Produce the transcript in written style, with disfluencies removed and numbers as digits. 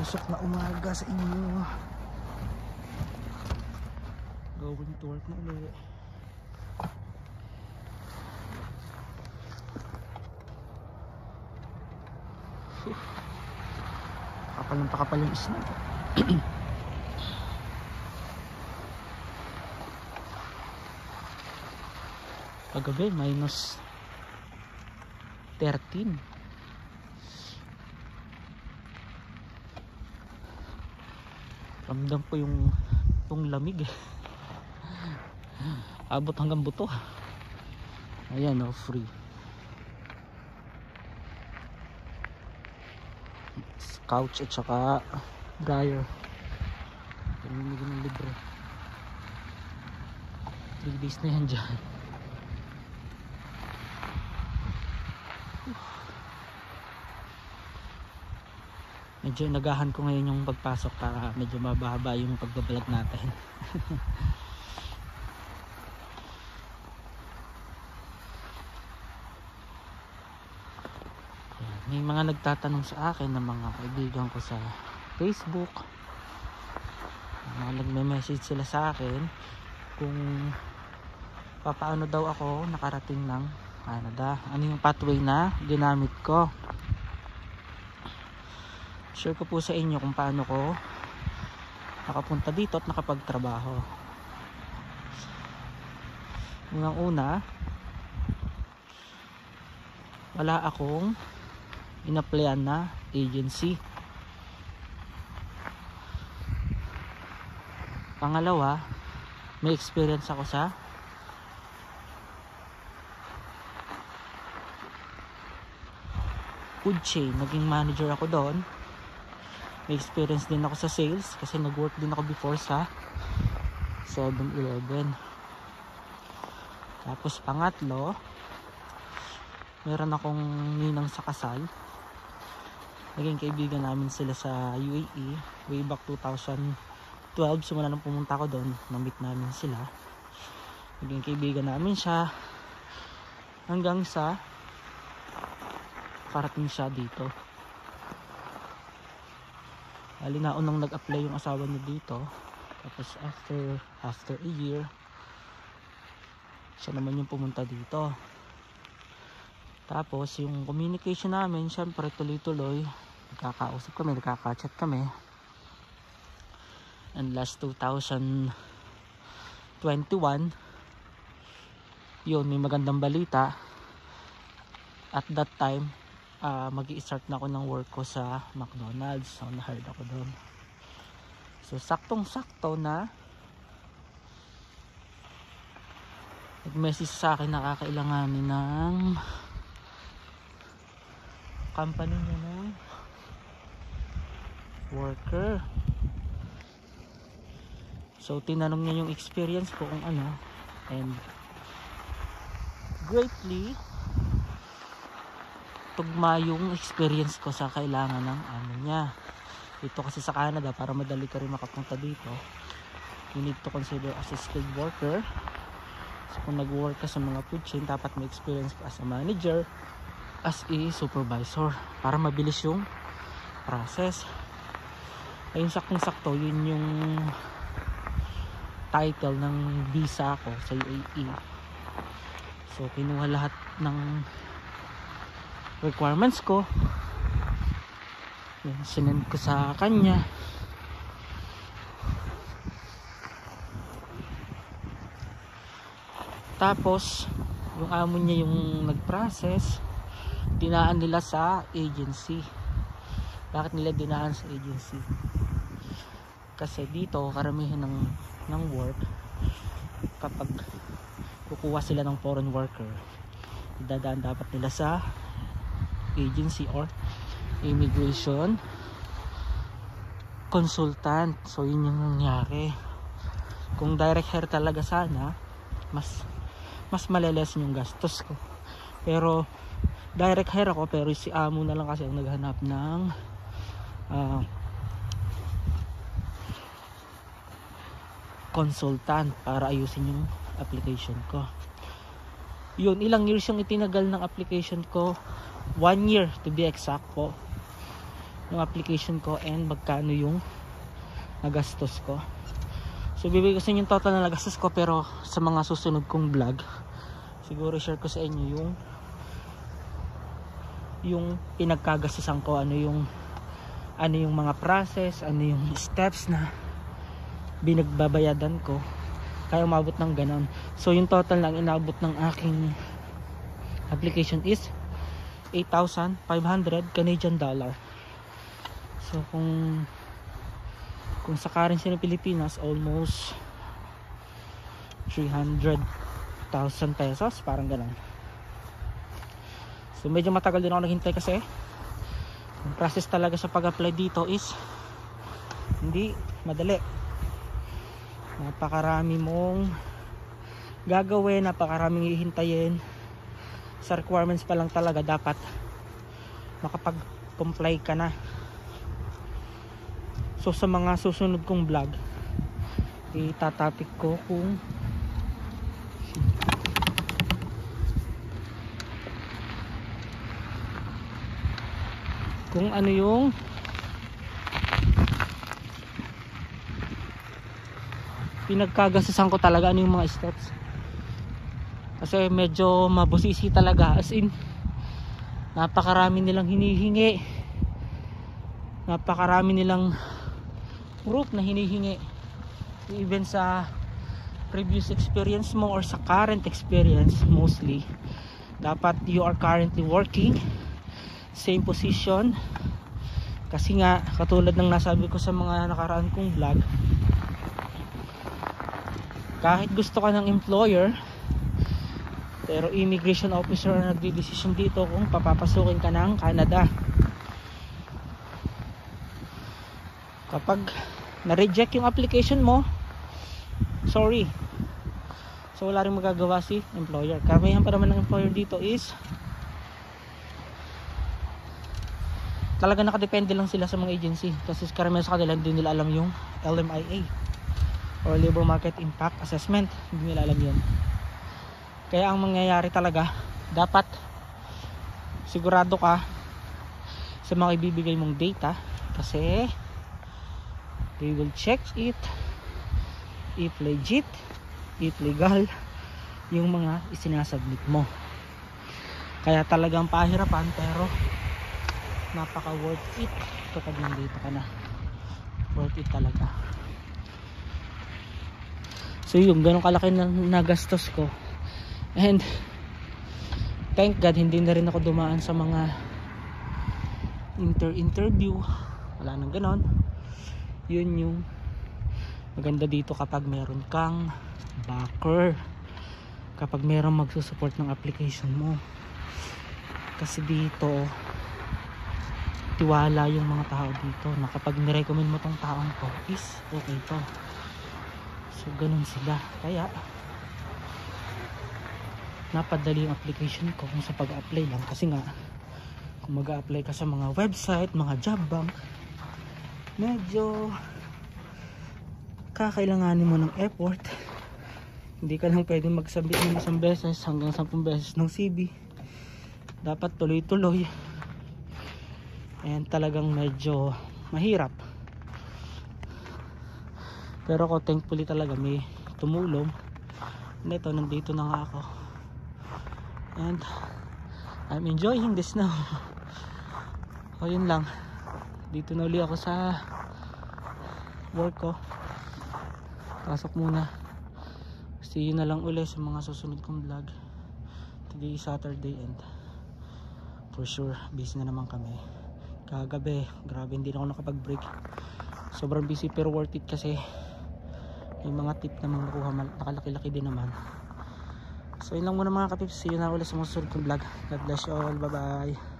mausok na umaga sa inyo. Going to work na ulit. Pakapal yung isla. Paggabi minus 13. Ramdam ko yung lamig eh. Abot hanggang buto. Ayan oh, free couch at saka dryer. Pinamigay ng libre. 3 days na yan dyan. Medyo nagahan ko ngayon yung pagpasok para medyo mababa yung pagbabalag natin. May mga nagtatanong sa akin ng mga kaibigan ko sa Facebook. Mga nagme-message sila sa akin kung paano daw ako nakarating ng Canada. Ano yung pathway na ginamit ko. Share ko po sa inyo kung paano ko nakapunta dito at nakapagtrabaho. Unang-una, wala akong in-applyan na agency. Pangalawa, may experience ako sa food chain. Naging manager ako doon. May experience din ako sa sales kasi nag-work din ako before sa 7-Eleven. Tapos pangatlo, meron akong ninang sa kasal. Naging kaibigan namin sila sa UAE way back 2012. Simula nung pumunta ko doon, na-meet namin sila. Naging kaibigan namin siya hanggang sa parating siya dito. Naunang nag-apply yung asawa niya dito. Tapos after a year, siya naman yung pumunta dito. Tapos yung communication namin, syempre tuloy-tuloy. Nagkakausap kami, nagkaka-chat kami. And last 2021, yun, may magandang balita. At that time, mag-i-start na ako ng work ko sa McDonald's. So na-hired ako doon. So saktong-sakto na nag-message sa akin na kakailanganin ng company niya ng worker. So tinanong niya yung experience ko kung ano, and greatly tugma yung experience ko sa kailangan ng ano niya. Dito kasi sa Canada, para madali ka rin makapunta dito, you need to consider as a skilled worker. So kung nag-work ka sa mga food chain, dapat may experience ka as a manager, as a supervisor, para mabilis yung process. Ayun, saktong-sakto, yun yung title ng visa ko sa UAE. So kinuha lahat ng requirements ko, yan, sinend ko sa kanya. Tapos yung amo niya yung nag-process, dinaan nila sa agency. Bakit nila dinaan sa agency? Kasi dito karamihan ng work, kapag kukuha sila ng foreign worker, dadaan dapat nila sa agency or immigration consultant. So yun yung nangyari. Kung direct hire talaga sana, mas maleless yung gastos ko. Pero direct hire ako, pero si amo na lang kasi ang naghanap ng consultant para ayusin yung application ko. Yun, ilang years yung itinagal ng application ko? 1 year to be exact po. yung application ko and magkano yung nagastos ko. So bibigay ko sa inyo yung total na nagastos ko, pero sa mga susunod kong vlog siguro share ko sa inyo yung pinagkagastusan ko, ano yung mga process, ano yung steps na binagbabayadan ko kaya umabot ng ganon. So yung total lang inabot ng aking application is 8,500 Canadian dollar. So kung sa currency ng Pilipinas, almost 300,000 pesos, parang ganon. So medyo matagal din ako naghintay kasi yung process talaga sa pag-apply dito is hindi madali. Napakarami mong gagawin, napakaraming hihintayin. Sa requirements pa lang talaga dapat makapag-comply ka na. So sa mga susunod kong vlog, itatapik ko kung ano yung pinagkagastusan ko talaga, ano yung mga steps. Kasi medyo mabusisi talaga, as in napakarami nilang hinihingi, napakarami nilang proof na hinihingi, even sa previous experience mo or sa current experience. Mostly dapat you are currently working same position, kasi nga katulad ng nasabi ko sa mga nakaraan kong vlog, kahit gusto ka ng employer pero immigration officer na nagdidesisyon dito kung papapasukin ka ng Canada. Kapag na-reject yung application mo, sorry, so wala rin magagawa si employer. Karamihan pa naman ng employer dito is talaga nakadepende lang sila sa mga agency, kasi karamihan sa kanila hindi nila alam yung LMIA or Labor Market Impact Assessment, hindi nila alam yun. Kaya ang mangyayari talaga, dapat sigurado ka sa mga ibibigay mong data, kasi they will check it if legit, if legal yung mga isinasubmit mo. Kaya talagang pahirapan, pero napaka worth it kapag nandito ka na. Worth it talaga. So yung ganun kalaki na nagastos ko, and thank God hindi na rin ako dumaan sa mga interview, wala nang ganon. Yun yung maganda dito kapag meron kang backer, kapag meron magsusupport ng application mo, kasi dito tiwala yung mga tao dito na kapag nirecommend mo tong taong to is okay to. So ganun sila, kaya napadali yung application ko kung sa pag-apply lang. Kasi nga kung mag-apply ka sa mga website, mga job bank, medyo kakailanganin mo ng effort. Hindi ka lang pwedeng magsabit ng isang beses hanggang 10 beses ng CV. Dapat tuloy-tuloy. And talagang medyo mahirap. Pero ako thankfully talaga may tumulong. Ito, nandito na nga ako. And I'm enjoying this now. O yun lang. Dito na uli ako sa work ko. Pasok muna. See you na lang uli sa mga susunod kong vlog. Today is Saturday and for sure busy na naman kami. Kagabi, grabe hindi na ako nakapag-break. Sobrang busy pero worth it, kasi may mga tip na makuha, nakalaki-laki din naman. So yun lang muna mga katips. See you na ulit sa mga susunod kong vlog. God bless you all. Bye bye.